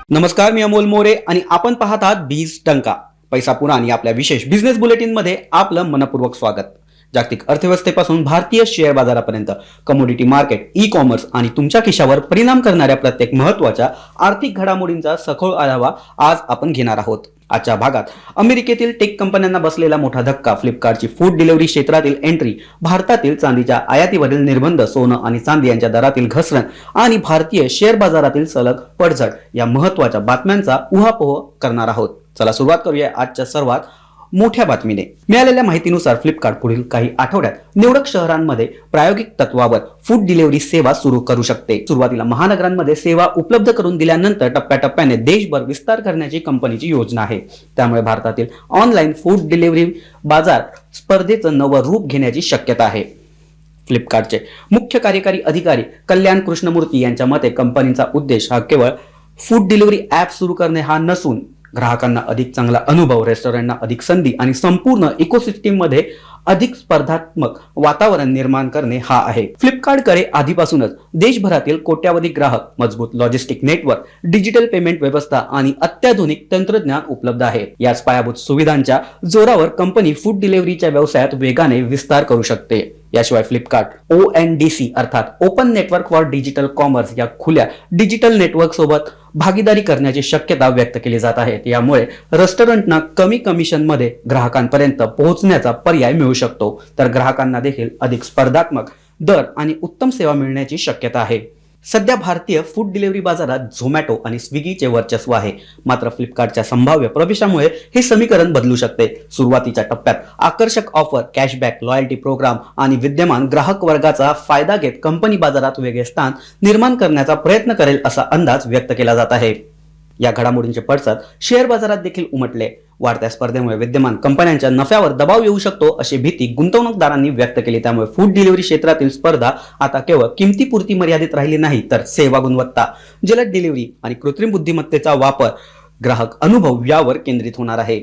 नमस्कार, मी अमोल मोरे आणि आपण पाहत आहात बीज टंका पैसा पुरा आणि आपल्या विशेष बिझनेस बुलेटिन मध्ये आपलं मनपूर्वक स्वागत. जागतिक अर्थव्यवस्थेपासून भारतीय शेअर बाजारापर्यंत कमोडिटी मार्केट, ई कॉमर्स आणि तुमच्या खिशावर परिणाम करणाऱ्या प्रत्येक महत्त्वाच्या आर्थिक घडामोडींचा सखोल आढावा आज आपण घेणार आहोत. आजच्या भागात अमेरिकेतील टेक कंपन्यांना बसलेला मोठा धक्का, फ्लिपकार्टची फूड डिलिव्हरी क्षेत्रातील एंट्री, भारतातील चांदीच्या आयातीवरील निर्बंध, सोनं आणि चांदी यांच्या दरातील घसरण आणि भारतीय शेअर बाजारातील सलग पडझड या महत्त्वाच्या बातम्यांचा उहापोह करणार आहोत. चला सुरुवात करूया आजच्या सर्वात मोठ्या बातमीने. मिळालेल्या माहितीनुसार फ्लिपकार्ट पुढील काही आठवड्यात निवडक शहरांमध्ये प्रायोगिक तत्वावर फूड डिलिव्हरी सेवा सुरू करू शकते. सुरुवातीला महानगरांमध्ये सेवा उपलब्ध करून दिल्यानंतर टप्प्याटप्प्याने देशभर विस्तार करण्याची कंपनीची योजना आहे. त्यामुळे भारतातील ऑनलाईन फूड डिलिव्हरी बाजार स्पर्धेचं नवं रूप घेण्याची शक्यता आहे. फ्लिपकार्टचे मुख्य कार्यकारी अधिकारी कल्याण कृष्णमूर्ती यांच्या मते कंपनीचा उद्देश हा केवळ फूड डिलिव्हरी ॲप सुरू करणे हा नसून ग्राहकांना अधिक चांगला अनुभव, रेस्टॉरंटना अधिक संधी आणि संपूर्ण इकोसिस्टीम मध्ये अधिक स्पर्धात्मक वातावरण निर्माण करणे हा आहे. फ्लिपकार्टकडे आधीपासूनच देशभरातील कोट्यावधी ग्राहक, मजबूत लॉजिस्टिक नेटवर्क, डिजिटल पेमेंट व्यवस्था आणि अत्याधुनिक तंत्रज्ञान उपलब्ध आहे. याच पायाभूत सुविधांच्या जोरावर कंपनी फूड डिलिव्हरीच्या व्यवसायात वेगाने विस्तार करू शकते. याशिवाय फ्लिपकार्ट ONDC अर्थात open network for digital commerce या खुल्या डिजिटल नेटवर्क सोबत भागीदारी करण्याची शक्यता व्यक्त केली जात आहे. यामुळे रेस्टॉरंटना कमी कमिशनमध्ये ग्राहकांपर्यंत पोहोचण्याचा पर्याय मिळू शकतो, तर ग्राहकांना देखील अधिक स्पर्धात्मक दर आणि उत्तम सेवा मिळण्याची शक्यता आहे. सध्या भारतीय फूड डिलिव्हरी बाजारात झोमॅटो आणि स्विगीचे वर्चस्व आहे. मात्र फ्लिपकार्टच्या संभाव्य प्रवेशामुळे हे समीकरण बदलू शकते. सुरुवातीच्या टप्प्यात आकर्षक ऑफर, कॅशबॅक, लॉयल्टी प्रोग्राम आणि विद्यमान ग्राहक वर्गाचा फायदा घेत कंपनी बाजारात वेगळे स्थान निर्माण करण्याचा प्रयत्न करेल असा अंदाज व्यक्त केला जात आहे. या घडामोडींचे पडसाद शेअर बाजारात देखील उमटले. वाढत्या स्पर्धेमुळे विद्यमान कंपन्यांच्या नफ्यावर दबाव येऊ शकतो अशी भीती गुंतवणूकदारांनी व्यक्त केली. त्यामुळे फूड डिलिव्हरी क्षेत्रातील स्पर्धा आता केवळ किमतीपुरती मर्यादित राहिली नाही, तर सेवा गुणवत्ता, जलद डिलिव्हरी आणि कृत्रिम बुद्धिमत्तेचा वापर, ग्राहक अनुभव यावर केंद्रित होणार आहे.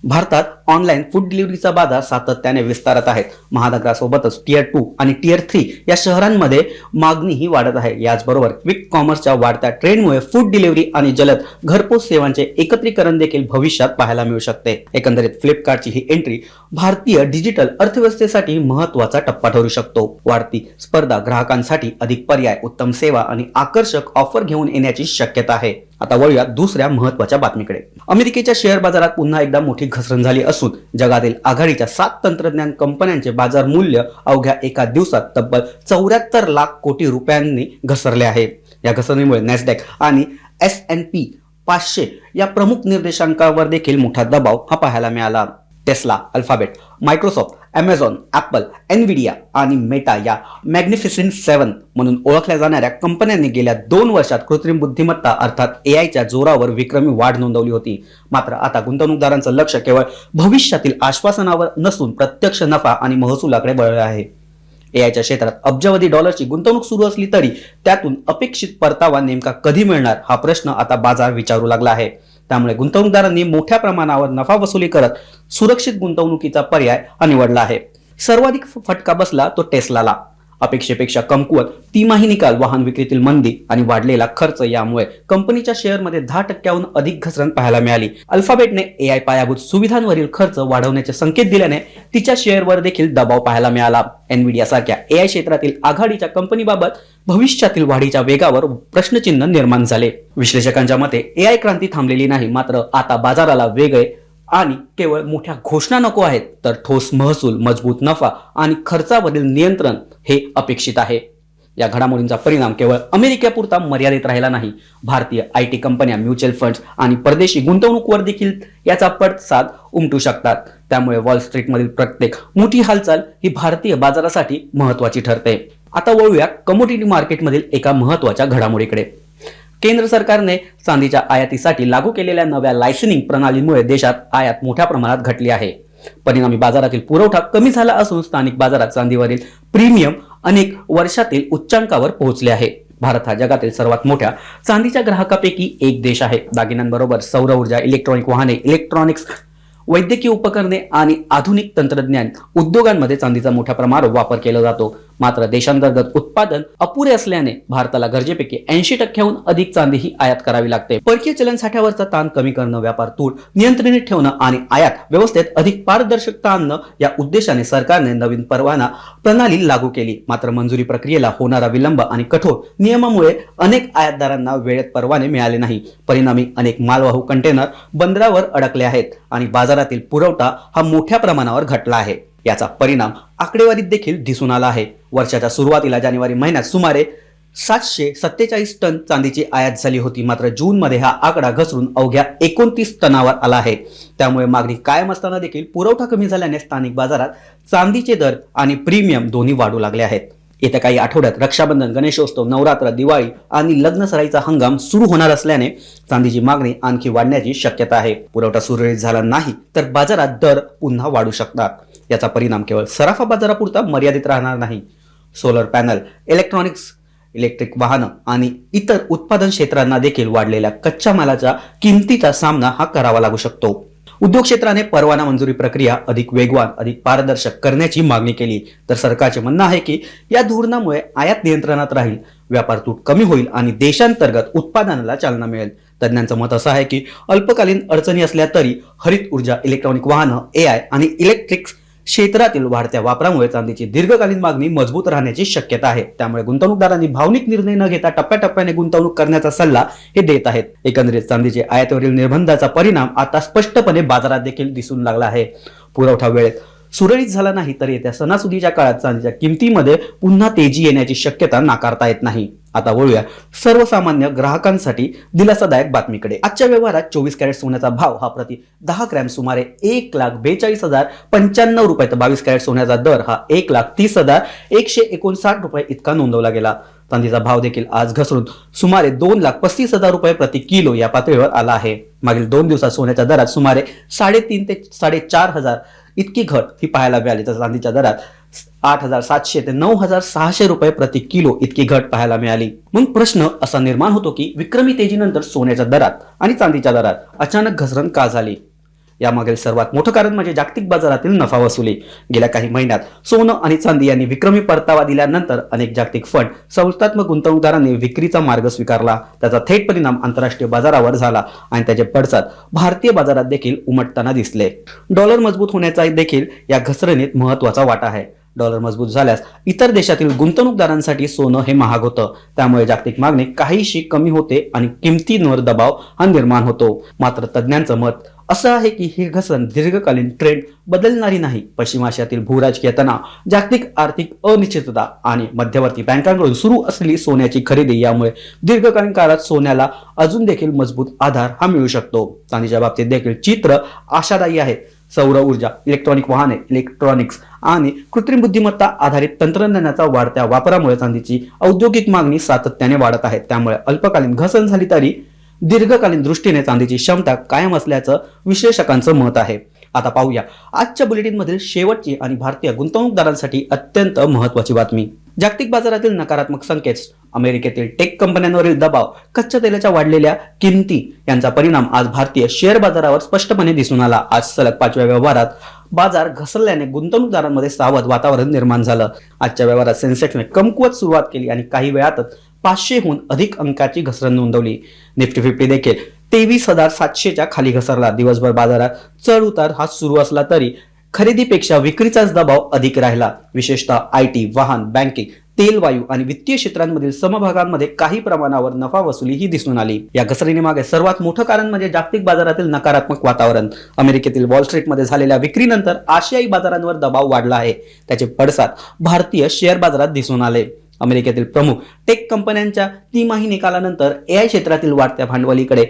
भारतात ऑनलाईन फूड डिलिव्हरीचा बाजार सातत्याने विस्तारत आहे. महानगरासोबतच टियर 2 आणि टियर 3 या शहरांमध्ये मागणीही वाढत आहे. याचबरोबर क्विक कॉमर्सच्या वाढत्या ट्रेंडमुळे फूड डिलिव्हरी आणि जलद घरपोच सेवांचे एकत्रीकरण देखील भविष्यात पाहायला मिळू शकते. एकंदरीत फ्लिपकार्टची ही एंट्री भारतीय डिजिटल अर्थव्यवस्थेसाठी महत्त्वाचा टप्पा ठरू शकतो. वाढती स्पर्धा ग्राहकांसाठी अधिक पर्याय, उत्तम सेवा आणि आकर्षक ऑफर घेऊन येण्याची शक्यता आहे. आता वळूया दुसऱ्या महत्त्वाच्या बातमीकडे. अमेरिकेच्या शेअर बाजारात पुन्हा एकदा मोठी घसरण झाली असून जगातील आघाडीच्या 7 तंत्रज्ञान कंपन्यांचे बाजार मूल्य अवघ्या एका दिवसात तब्बल 74 लाख कोटी रुपयांनी घसरले आहे. या घसरणीमुळे नॅसडॅक आणि S&P 500 या प्रमुख निर्देशांकावर देखील मोठा दबाव हा पाहायला मिळाला. Tesla, Alphabet, Microsoft, Amazon, Apple, Nvidia आणि मेटा या मॅग्निफिसेंट 7 म्हणून ओळखल्या जाणाऱ्या कंपन्यांनी गेल्या 2 वर्षात कृत्रिम बुद्धिमत्ता अर्थात AIच्या जोरावर विक्रमी वाढ नोंदवली होती. मात्र आता गुंतवणूकदारांचं लक्ष केवळ भविष्यातील आश्वासनावर नसून प्रत्यक्ष नफा आणि महसुलाकडे वळले आहे. AIच्या क्षेत्रात अब्जावधी डॉलरची गुंतवणूक सुरू असली तरी त्यातून अपेक्षित परतावा नेमका कधी मिळणार हा प्रश्न आता बाजार विचारू लागला आहे. त्यामुळे गुंतवणूकदारांनी मोठ्या प्रमाणावर नफा वसुली करत सुरक्षित गुंतवणुकीचा पर्याय निवडला आहे. सर्वाधिक फटका बसला तो टेस्लाला. अपेक्षेपेक्षा कमकुवत तिमाही निकाल, वाहन विक्रीतील मंदी आणि वाढलेला खर्च यामुळे कंपनीच्या शेअरमध्ये 10% अधिक घसरण पाहायला मिळाली. अल्फाबेटने AI पायाभूत सुविधांवरील खर्च वाढवण्याचे संकेत दिल्याने तिच्या शेअरवर देखील दबाव पाहायला मिळाला. एनव्हिडिया सारख्या AI क्षेत्रातील आघाडीच्या कंपनीबाबत भविष्यातील वाढीच्या वेगावर प्रश्नचिन्ह निर्माण झाले. विश्लेषकांच्या मते AI क्रांती थांबलेली नाही, मात्र आता बाजाराला वेगळे आणि केवळ मोठ्या घोषणा नको आहेत, तर ठोस महसूल, मजबूत नफा आणि खर्चावरील नियंत्रण हे अपेक्षित आहे. या घडामोडींचा परिणाम केवळ अमेरिकेपुरता मर्यादित राहिला नाही. भारतीय IT कंपन्या, म्युच्युअल फंड्स आणि परदेशी गुंतवणूकवर देखील याचा पडसाद उमटू शकतात. त्यामुळे वॉल स्ट्रीटमधील प्रत्येक मोठी हालचाल ही भारतीय बाजारासाठी महत्त्वाची ठरते. आता वळूया कमोडिटी मार्केटमधील एका महत्त्वाच्या घडामोडीकडे. केंद्र सरकारने चांदीच्या आयातीसाठी लागू केलेल्या नव्या लायसनिंग प्रणालीमुळे देशात आयात मोठ्या प्रमाणात घटली आहे. परिणामी बाजारातील पुरवठा कमी झाला असून स्थानिक बाजारात चांदीवरील प्रीमियम अनेक वर्षातील उच्चांकावर पोहोचले आहे. भारत हा जगातील सर्वात मोठ्या चांदीच्या ग्राहकापैकी एक देश आहे. दागिन्यांबरोबर सौर ऊर्जा, इलेक्ट्रॉनिक वाहने, इलेक्ट्रॉनिक्स, वैद्यकीय उपकरणे आणि आधुनिक तंत्रज्ञान उद्योगांमध्ये चांदीचा मोठ्या प्रमाणावर वापर केला जातो. मात्र देशांतर्गत उत्पादन अपुरे असल्याने भारताला गरजेपैकी 80%हून अधिक चांदी ही आयात करावी लागते. परकीय चलन साठ्यावरचा ताण कमी करणं, व्यापार तूट नियंत्रित ठेवणं आणि आयात व्यवस्थेत अधिक पारदर्शकता आणणं या उद्देशाने सरकारने नवीन परवाना प्रणाली लागू केली. मात्र मंजुरी प्रक्रियेला होणारा विलंब आणि कठोर नियमामुळे अनेक आयातदारांना वेळेत परवाने मिळाले नाही. परिणामी अनेक मालवाहू कंटेनर बंदरावर अडकले आहेत आणि बाजारातील पुरवठा हा मोठ्या प्रमाणावर घटला आहे. याचा परिणाम आकडेवारीत देखील दिसून आला आहे. वर्षाच्या सुरुवातीला जानेवारी महिन्यात सुमारे 747 टन चांदीची आयात झाली होती. मात्र जून मध्ये हा आकडा घसरून अवघ्या 29 टनावर आला आहे. त्यामुळे मागणी कायम असताना देखील पुरवठा कमी झाल्याने स्थानिक बाजारात चांदीचे दर आणि प्रीमियम दोन्ही वाढू लागले आहेत. येत्या काही आठवड्यात रक्षाबंधन, गणेशोत्सव, नवरात्र, दिवाळी आणि लग्नसराईचा हंगाम सुरू होणार असल्याने चांदीची मागणी आणखी वाढण्याची शक्यता आहे. पुरवठा सुरळीत झाला नाही तर बाजारात दर पुन्हा वाढू शकतात. याचा परिणाम केवळ सराफा बाजारापुरता मर्यादित राहणार नाही. सोलर पॅनल, इलेक्ट्रॉनिक्स, इलेक्ट्रिक वाहनं आणि इतर उत्पादन क्षेत्रांना देखील वाढलेल्या कच्च्या मालाच्या किमतीचा सामना हा करावा लागू शकतो. उद्योग क्षेत्राने परवाना मंजुरी प्रक्रिया अधिक वेगवान, अधिक पारदर्शक करण्याची मागणी केली तर सरकारचे म्हणणं आहे की या धोरणामुळे आयात नियंत्रणात राहील, व्यापार तूट कमी होईल आणि देशांतर्गत उत्पादनाला चालना मिळेल. तज्ञांचं मत असं आहे की अल्पकालीन अडचणी असल्या तरी हरित ऊर्जा, इलेक्ट्रॉनिक वाहनं, AI आणि इलेक्ट्रिक क्षेत्रातील वाढत्या वापरामुळे चांदीची दीर्घकालीन मागणी मजबूत राहण्याची शक्यता आहे. त्यामुळे गुंतवणूकदारांनी भावनिक निर्णय न घेता टप्प्याटप्प्याने गुंतवणूक करण्याचा सल्ला हे देत आहेत. एकंदरीत चांदीचे आयातीवरील निर्बंधाचा परिणाम आता स्पष्टपणे बाजारात देखील दिसून लागला आहे. पुरवठा वेळेत सुरळीत झाला नाही तर येत्या सणासुदीच्या काळात चांदीच्या किमतीमध्ये पुन्हा तेजी येण्याची शक्यता नाकारता येत नाही. आता वळूया सर्वसामान्य ग्राहकांसाठी दिलासादायक बातमीकडे. आजच्या व्यवहारात 24 कॅरेट सोन्याचा भाव हा प्रति 10 ग्रॅम सुमारे 1,42,095 रुपये तर 22 कॅरेट सोन्याचा दर हा 1,30,159 रुपये इतका नोंदवला गेला. चांदीचा भाव देखील आज घसरून सुमारे 2,35,000 रुपये प्रति किलो या पातळीवर आला आहे. मागील 2 दिवसात सोन्याच्या दरात सुमारे 3,500 ते 4,500 इतकी घट ही पाहायला मिळाली तर चांदीच्या दरात 8,700 ते 9,600 रुपये प्रति किलो इतकी घट पाहायला मिळाली. मग प्रश्न असा निर्माण होतो की विक्रमी तेजीनंतर सोन्याच्या दरात आणि चांदीच्या दरात अचानक घसरण का झाली? यामागील सर्वात मोठं कारण म्हणजे जागतिक बाजारातील नफा वसुली. गेल्या काही महिन्यात सोनं आणि चांदी यांनी विक्रमी परतावा दिल्यानंतर अनेक जागतिक फंड संस्थात्मक गुंतवणूकदारांनी विक्रीचा मार्ग स्वीकारला. त्याचा थेट परिणाम आंतरराष्ट्रीय बाजारावर झाला आणि त्याचे पडसाद भारतीय बाजारात देखील उमटताना दिसले. डॉलर मजबूत होण्याचा देखील या घसरणीत महत्त्वाचा वाटा आहे. डॉलर मजबूत झाल्यास इतर देशातील गुंतवणूकदारांसाठी सोनं हे महाग होतं. त्यामुळे जागतिक मागणी काहीशी कमी होते आणि किमतींवर दबाव हा निर्माण होतो. मात्र तज्ञांचं मत असं आहे की ही घसरण दीर्घकालीन ट्रेंड बदलणारी नाही. पश्चिम आशियातील भूराजकीय तणाव, जागतिक आर्थिक अनिश्चितता आणि मध्यवर्ती बँकांकडून सुरू असलेली सोन्याची खरेदी यामुळे दीर्घकालीन काळात सोन्याला अजून देखील मजबूत आधार हा मिळू शकतो. चांदीच्या बाबतीत देखील चित्र आशादायी आहे. सौर ऊर्जा, इलेक्ट्रॉनिक वाहने, इलेक्ट्रॉनिक्स आणि कृत्रिम बुद्धिमत्ता आधारित तंत्रज्ञानाचा वाढत्या वापरामुळे चांदीची औद्योगिक मागणी सातत्याने वाढत आहे. त्यामुळे अल्पकालीन घसरण झाली तरी दीर्घकालीन दृष्टीने चांदीची क्षमता कायम असल्याचं विश्लेषकांचं मत आहे. आता पाहूया आजच्या बुलेटिनमधील शेवटची आणि भारतीय गुंतवणूकदारांसाठी अत्यंत महत्त्वाची बातमी. जागतिक बाजारातील नकारात्मक संकेत, अमेरिकेतील टेक कंपन्यांवरील दबाव, कच्च्या तेलाच्या वाढलेल्या किमती यांचा परिणाम आज भारतीय शेअर बाजारावर स्पष्टपणे दिसून आला. आज सलग 5व्या व्यवहारात बाजार घसरल्याने गुंतवणूकदारांमध्ये सावध वातावरण निर्माण झालं. आजच्या व्यवहारात सेन्सेक्सने कमकुवत सुरुवात केली आणि काही वेळातच 500हून अधिक अंकाची घसरण नोंदवली. निफ्टी 50 देखील 23,700च्या खाली घसरला. दिवसभर बाजारात चढ उतार हा सुरू असला तरी खरेदीपेक्षा विक्रीचाच दबाव अधिक राहिला. विशेषतः IT, वाहन, बँकिंग, तेल, वायू आणि वित्तीय क्षेत्रांमधील समभागांमध्ये काही प्रमाणावर नफा वसुली ही दिसून आली. या घसरणीमागे सर्वात मोठं कारण म्हणजे जागतिक बाजारातील नकारात्मक वातावरण. अमेरिकेतील वॉल स्ट्रीटमध्ये झालेल्या विक्रीनंतर आशियाई बाजारांवर दबाव वाढला आहे. त्याचे पडसाद भारतीय शेअर बाजारात दिसून आले. अमेरिकेतील प्रमुख टेक कंपन्यांच्या तिमाही निकालानंतर AI क्षेत्रातील वाढत्या भांडवलीकडे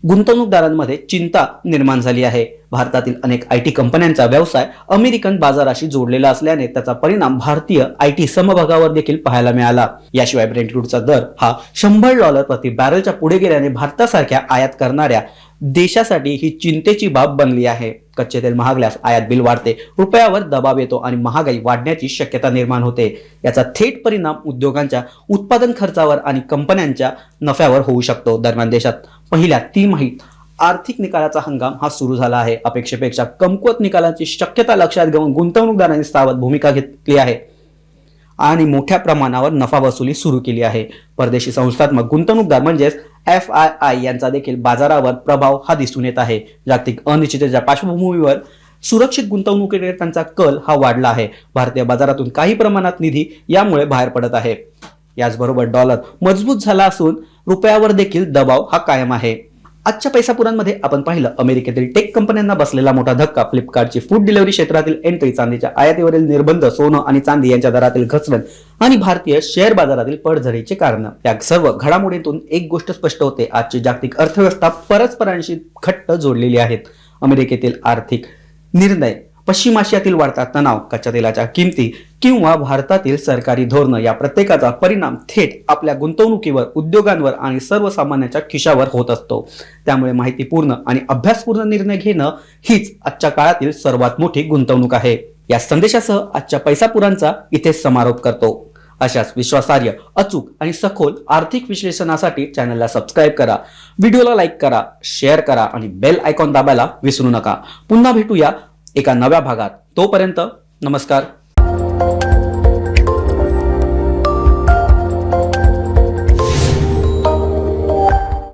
गुंतवणूकदारांमध्ये चिंता निर्माण झाली आहे. भारतातील अनेक IT कंपन्यांचा व्यवसाय अमेरिकन बाजाराशी जोडलेला असल्याने त्याचा परिणाम भारतीय IT समभागावर देखील पाहायला मिळाला. याशिवाय ब्रेंट क्रूडचा दर हा $100 प्रति बॅरलच्या पुढे गेल्याने भारतासारख्या आयात करणाऱ्या देशासाठी ही चिंतेची बाब बनली आहे. कच्चे तेल महागल्यास आयात बिल वाढते, रुपयावर दबाव येतो आणि महागाई वाढण्याची शक्यता निर्माण होते. याचा थेट परिणाम उद्योगांच्या उत्पादन खर्चावर आणि कंपन्यांच्या नफ्यावर होऊ शकतो. दरम्यान देशात पहिल्या तिमाहीत आर्थिक निकालाचा हंगाम हा सुरू झाला आहे. अपेक्षेपेक्षा कमकुवत निकालाची शक्यता लक्षात घेऊन गुंतवणूकदारांनी सावध भूमिका घेतली आहे. आणि मोठ्या प्रमाणावर नफा वसुली सुरू केली आहे. परदेशी संस्थात्मक गुंतवणूकदार म्हणजेच FII यांचा देखील बाजारावर प्रभाव हा दिसून येत आहे. जागतिक अनिश्चिततेच्या पार्श्वभूमीवर सुरक्षित गुंतवणुकीकडे त्यांचा कल हा वाढला आहे. भारतीय बाजारातून काही प्रमाणात निधी यामुळे बाहेर पडत आहे. याचबरोबर डॉलर मजबूत झाला असून रुपयावर देखील दबाव हा कायम आहे. आजच्या पैसापुरांमध्ये आपण पाहिलं अमेरिकेतील टेक कंपन्यांना बसलेला मोठा धक्का, फ्लिपकार्टची फूड डिलिव्हरी क्षेत्रातील एंट्री, चांदीच्या आयातीवरील निर्बंध, सोनं आणि चांदी यांच्या दरातील घसरण आणि भारतीय शेअर बाजारातील पडझडीचे कारण. या सर्व घडामोडीतून एक गोष्ट स्पष्ट होते, आजची जागतिक अर्थव्यवस्था परस्परांशी घट्ट जोडलेली आहेत. अमेरिकेतील आर्थिक निर्णय, पश्चिम आशियातील वाढता तणाव, कच्च्या तेलाच्या किमती किंवा भारतातील सरकारी धोरणं या प्रत्येकाचा परिणाम थेट आपल्या गुंतवणुकीवर, उद्योगांवर आणि सर्वसामान्यांच्या खिशावर होत असतो. त्यामुळे माहितीपूर्ण आणि अभ्यासपूर्ण निर्णय घेणं हीच आजच्या काळातील सर्वात मोठी गुंतवणूक आहे. या संदेशासह आजच्या पैसापुरांचा इथेच समारोप करतो. अशाच विश्वासार्ह, अचूक आणि सखोल आर्थिक विश्लेषणासाठी चॅनलला सबस्क्राईब करा, व्हिडिओला लाईक करा, शेअर करा आणि बेल आयकॉन दाबायला विसरू नका. पुन्हा भेटूया एका नव्या भागात. तोपर्यंत नमस्कार.